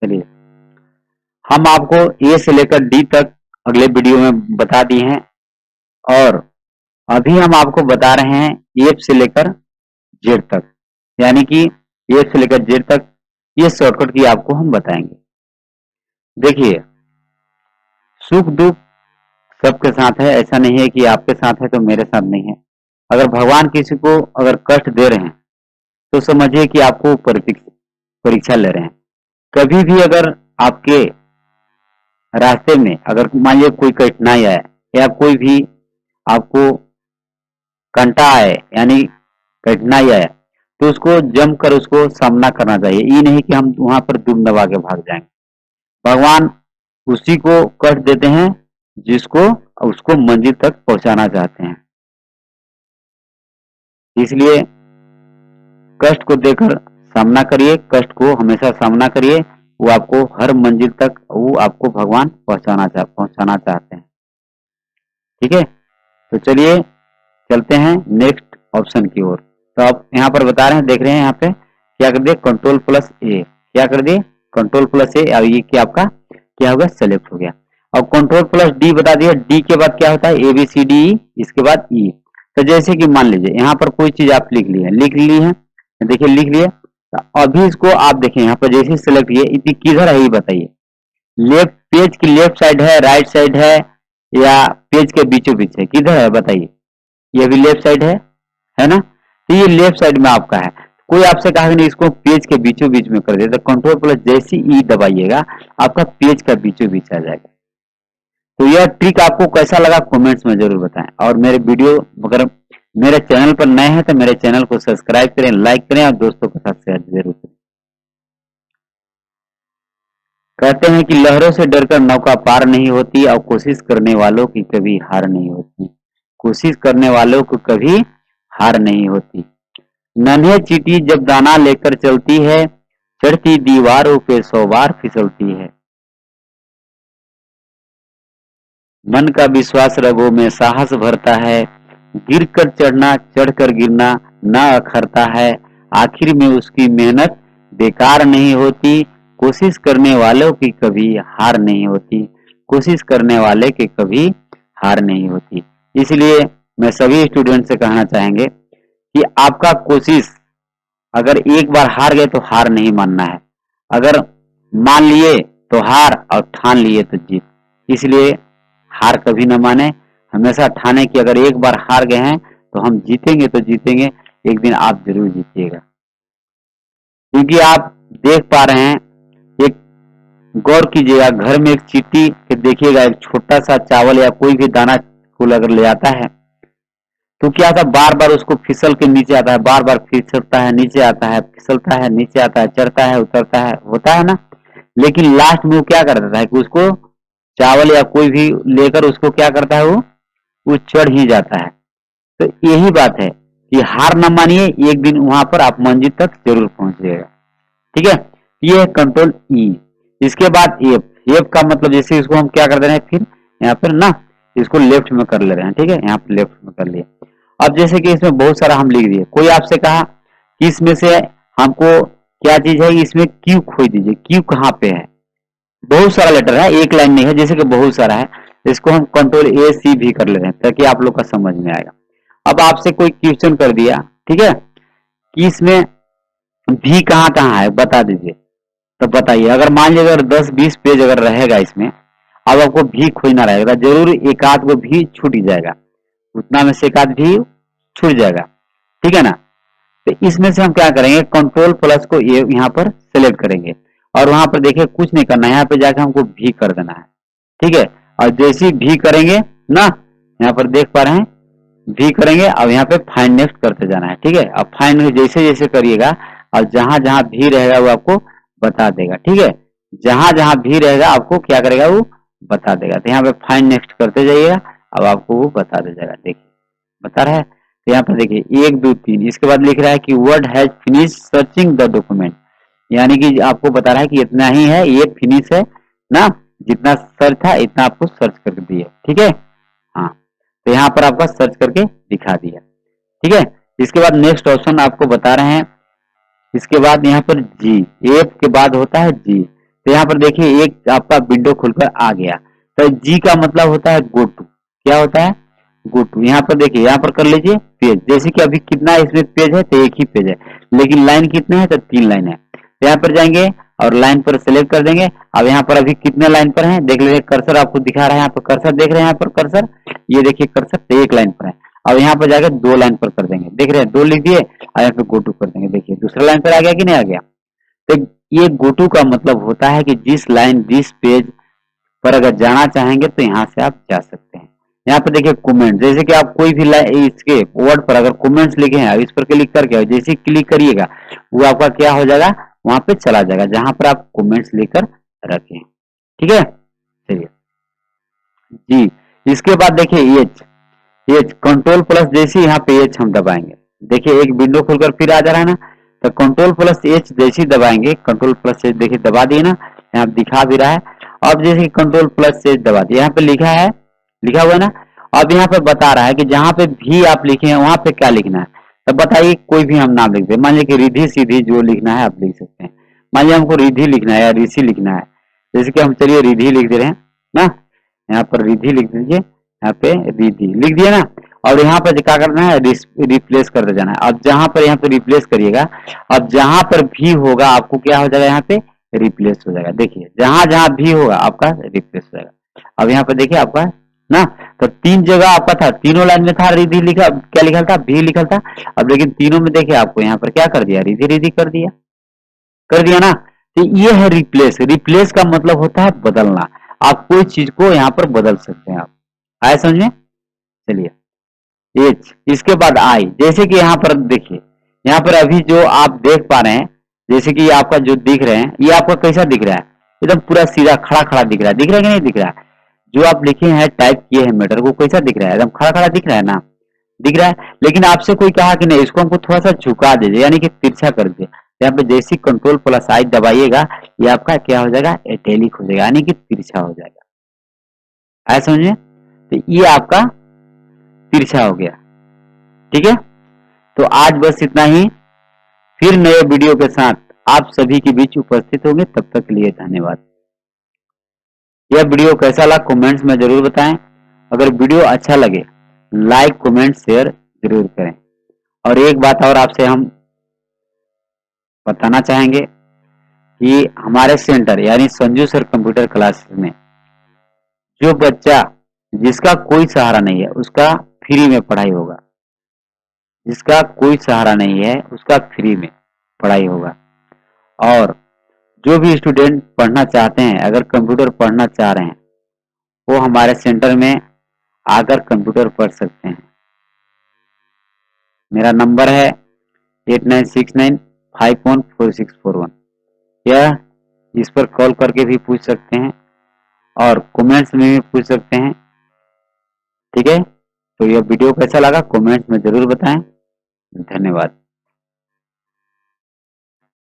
चलिए, हम आपको ए से लेकर डी तक अगले वीडियो में बता दिए हैं, और अभी हम आपको बता रहे हैं एफ से लेकर जेड तक, यानी कि एफ से लेकर जेड तक ये शॉर्टकट की आपको हम बताएंगे। देखिए, सुख दुख सबके साथ है, ऐसा नहीं है कि आपके साथ है तो मेरे साथ नहीं है। अगर भगवान किसी को अगर कष्ट दे रहे हैं तो समझिए कि आपको परीक्षा ले रहे हैं। कभी भी अगर आपके रास्ते में अगर मान लीजिए कोई कठिनाई आए या कोई भी आपको कंटा आए यानी कठिनाई आए, तो उसको जमकर उसको सामना करना चाहिए। ये नहीं कि हम वहां पर दुम दबा के भाग जाएंगे। भगवान उसी को कष्ट देते हैं जिसको उसको मंजिल तक पहुंचाना चाहते हैं। इसलिए कष्ट को देकर सामना करिए, कष्ट को हमेशा सामना करिए, वो आपको हर मंजिल तक वो आपको भगवान पहुंचाना चाहते हैं। ठीक है, तो चलिए चलते हैं नेक्स्ट ऑप्शन की ओर। तो आप यहाँ पर बता रहे हैं, देख रहे हैं यहाँ पे क्या कर दिए, कंट्रोल प्लस ए, क्या कर दिए कंट्रोल प्लस ए, और ये क्या आपका क्या होगा, सेलेक्ट हो गया। और कंट्रोल प्लस डी बता दिया, डी के बाद क्या होता है, A B C D E, इसके बाद ई। तो जैसे कि मान लीजिए यहाँ पर कोई चीज आप लिख ली है, देखिए लिख लिए। अभी इसको आप देखिए यहाँ पर जैसे सिलेक्ट किए, इतनी किधर है ये बताइए, लेफ्ट पेज की लेफ्ट साइड है, राइट साइड है, या पेज के बीचों बीच है, किधर है बताइए। ये भी लेफ्ट साइड है ना, तो ये लेफ्ट साइड में आपका है। कोई आपसे कहा नहीं इसको पेज के बीचों बीच में कर दे, तो कंट्रोल प्लस जैसे ई दबाइएगा आपका पेज का बीचों बीच आ जाएगा। तो यह ट्रिक आपको कैसा लगा कमेंट्स में जरूर बताएं, और मेरे वीडियो अगर मेरे चैनल पर नए हैं तो मेरे चैनल को सब्सक्राइब करें, लाइक करें और दोस्तों के साथ शेयर जरूर करें। कहते हैं कि लहरों से डरकर नौका पार नहीं होती, और कोशिश करने वालों की कभी हार नहीं होती। कोशिश करने वालों को कभी हार नहीं होती। नन्हे चींटी जब दाना लेकर चलती है, चढ़ती दीवारों पे 100 बार फिसलती है। मन का विश्वास रगों में साहस भरता है, गिरकर चढ़ना चढ़कर गिरना न अखरता है। आखिर में उसकी मेहनत बेकार नहीं होती, कोशिश करने वालों की कभी हार नहीं होती। कोशिश करने वाले की कभी हार नहीं होती। इसलिए मैं सभी स्टूडेंट से कहना चाहेंगे कि आपका कोशिश, अगर एक बार हार गए तो हार नहीं मानना है, अगर मान लिए तो हार और ठान लिए तो जीत। इसलिए हार कभी न माने, हमेशा ठाने की अगर एक बार हार गए हैं तो हम जीतेंगे तो जीतेंगे, एक दिन आप जरूर जीतिएगा। क्योंकि आप देख पा रहे हैं, एक गौर कीजिएगा, घर में एक चींटी के देखिएगा, एक छोटा सा चावल या कोई भी दाना फूल अगर ले आता है तो क्या था, बार बार उसको फिसल के नीचे आता है, बार बार फिसलता है, नीचे आता है, फिसलता है, नीचे आता है, चढ़ता है, उतरता है, होता है ना। लेकिन लास्ट में वो क्या करता है कि उसको चावल या कोई भी लेकर उसको क्या करता है, वो चढ़ ही जाता है। तो यही बात है कि हार न मानिए, एक दिन वहां पर आप मंजिल तक जरूर पहुंचिएगा। ठीक है, ये है कंट्रोल ई। इसके बाद एफ, एफ का मतलब जैसे इसको हम क्या कर दे रहे हैं, फिर यहाँ पर ना इसको लेफ्ट में कर ले रहे हैं। ठीक है, यहाँ पर लेफ्ट में कर लिए। अब जैसे कि इसमें बहुत सारा हम लिख दिए, कोई आपसे कहा कि इसमें से हमको क्या चीज है, इसमें क्यू खोज दीजिए, क्यू कहाँ पे है। बहुत सारा लेटर है, एक लाइन नहीं है, जैसे कि बहुत सारा है, इसको हम कंट्रोल ए सी भी कर ले रहे हैं ताकि आप लोग का समझ में आएगा। अब आपसे कोई क्वेश्चन कर दिया, ठीक है, कि इसमें भी कहाँ कहाँ है बता दीजिए, तो बताइए। अगर मान लीजिए अगर 10-20 पेज अगर रहेगा इसमें, अब आपको भी खोजना रहेगा, जरूर एक आध को भी छूट ही जाएगा, उतना में से एक आध भी छूट जाएगा। ठीक है ना, तो इसमें से हम क्या करेंगे, कंट्रोल प्लस को यहाँ पर सिलेक्ट करेंगे, और वहां पर देखिए कुछ नहीं करना है, यहाँ पे जाके हमको भी कर देना है। ठीक है, और जैसे ही भी करेंगे ना, यहाँ पर देख पा रहे हैं भी करेंगे, अब यहाँ पे फाइंड नेक्स्ट करते जाना है। ठीक है, अब फाइंड जैसे जैसे करिएगा, और जहां जहां भी रहेगा वो आपको बता देगा। ठीक है, जहां जहां भी रहेगा आपको क्या करेगा, वो बता देगा। तो यहाँ पे फाइंड नेक्स्ट करते जाइएगा, अब आपको वो बता दे जाएगा। देखिए बता रहा है, तो यहाँ पर देखिए 1 2 3, इसके बाद लिख रहा है कि word has finish searching the document, यानी कि आपको बता रहा है कि इतना ही है, ये फिनिश है ना, जितना सर्च था इतना आपको सर्च करके दिया। ठीक है, हाँ, तो यहाँ पर आपका सर्च करके दिखा दिया। ठीक है, इसके बाद नेक्स्ट ऑप्शन आपको बता रहे हैं, इसके बाद यहाँ पर जी, एफ के बाद होता है जी, तो यहाँ पर देखिए एक आपका विंडो खुलकर आ गया। तो जी का मतलब होता है गो टू। क्या होता है? Go to. यहाँ पर देखिए, यहाँ पर कर लीजिए पेज, जैसे कि अभी कितना इसमें पेज है, तो एक ही पेज है, लेकिन लाइन कितने हैं, तो 3 लाइन है। तो यहाँ पर जाएंगे और लाइन पर सेलेक्ट कर देंगे। अब यहाँ पर अभी कितने लाइन पर हैं देख लीजिए, कर्सर आपको दिखा रहा है, यहाँ पर कर्सर देख रहे हैं, यहाँ पर कर्सर, ये देखिए कर्सर तो 1 लाइन पर है। अब यहाँ पर जाकर 2 लाइन पर कर देंगे, देख रहे हैं 2 लिख दिए और यहाँ पे गो टू कर देंगे। देखिए दूसरा लाइन पर आ गया कि नहीं आ गया? तो ये गो टू का मतलब होता है कि जिस लाइन जिस पेज पर अगर जाना चाहेंगे तो यहाँ से आप जा सकते हैं। यहाँ पर देखिए कमेंट, जैसे कि आप कोई भी इसके वर्ड पर अगर कमेंट्स लिखे हैं, इस पर क्लिक करके जैसे क्लिक करिएगा वो आपका क्या हो जाएगा, वहां पे चला जाएगा जहां पर आप कमेंट्स लेकर रखें। ठीक है, चलिए जी। इसके बाद देखिए एच, एच कंट्रोल प्लस जैसे यहाँ पे एच हम दबाएंगे, देखिए एक विंडो खुलकर फिर आ जा रहा है ना, तो कंट्रोल प्लस एच जैसे ही दबाएंगे, कंट्रोल प्लस एच देखिए दबा दिए ना, यहाँ दिखा भी रहा है। अब जैसे कंट्रोल प्लस एच दबा दिया, यहाँ पे लिखा है, लिखा हुआ है ना। अब यहाँ पे बता रहा है कि जहाँ पे भी आप लिखे हैं वहां पे क्या लिखना है। तो बताइए कोई भी हम नाम लिख दे, मान लीजिए कि रिद्धि सीधी जो लिखना है आप लिख सकते हैं। मान लीजिए हमको रिद्धि लिखना है या ऋषि लिखना है, जैसे कि हम चलिए रिद्धि लिख दे रहे हैं ना, यहाँ पर रिद्धि लिख दीजिए, यहाँ पे रिद्धि लिख दिया ना। और यहाँ पर क्या करना है, रिप्लेस करते जाना है। अब जहां पर यहाँ पे रिप्लेस करिएगा, अब जहां पर भी होगा आपको क्या हो जाएगा, यहाँ पे रिप्लेस हो जाएगा। देखिए जहां जहां भी होगा आपका रिप्लेस हो जाएगा। अब यहाँ पे देखिए आपका ना, तो 3 जगह आपका था, तीनों लाइन में था रिद्धि लिखा, क्या लिखा था, भी लिखा था। अब लेकिन तीनों में देखिए आपको यहाँ पर क्या कर दिया, रिद्धि रिद्धि कर दिया ना। तो ये है रिप्लेस। रिप्लेस का मतलब होता है बदलना। आप कोई चीज को यहाँ पर बदल सकते हैं। आप आए समझ में? चलिए एच, इसके बाद आई, जैसे कि यहाँ पर देखिए, यहाँ पर अभी जो आप देख पा रहे हैं, जैसे कि आपका जो दिख रहे हैं, ये आपका कैसा दिख रहा है, एकदम पूरा सीधा खड़ा खड़ा दिख रहा है, दिख रहा है कि नहीं दिख रहा है? जो आप लिखे हैं टाइप किए हैं मैटर को, कैसा दिख रहा है, एकदम खड़ा खड़ा दिख रहा है ना, दिख रहा है। लेकिन आपसे कोई कहा कि नहीं इसको हमको थोड़ा सा झुका दीजिए, यानी कि तिरछा कर दीजिए। यहाँ पे जैसी कंट्रोल प्लस आई दबाइएगा, ये आपका क्या हो जाएगा, एटेलिक हो जाएगा, यानी कि तिरछा हो जाएगा। आया समझे? तो ये आपका तिरछा हो गया। ठीक है, तो आज बस इतना ही। फिर नए वीडियो के साथ आप सभी के बीच उपस्थित होंगे, तब तक के लिए धन्यवाद। यह वीडियो कैसा लगा कमेंट्स में जरूर बताएं। अगर वीडियो अच्छा लगे लाइक कमेंट शेयर जरूर करें। और एक बात और आपसे हम बताना चाहेंगे कि हमारे सेंटर यानी संजू सर कंप्यूटर क्लासेस में जो बच्चा जिसका कोई सहारा नहीं है उसका फ्री में पढ़ाई होगा, जिसका कोई सहारा नहीं है उसका फ्री में पढ़ाई होगा। और जो भी स्टूडेंट पढ़ना चाहते हैं, अगर कंप्यूटर पढ़ना चाह रहे हैं, वो हमारे सेंटर में आकर कंप्यूटर पढ़ सकते हैं। मेरा नंबर है 8969514641। यह इस पर कॉल करके भी पूछ सकते हैं और कमेंट्स में भी पूछ सकते हैं। ठीक है, तो यह वीडियो कैसा लगा कमेंट्स में जरूर बताएं। धन्यवाद।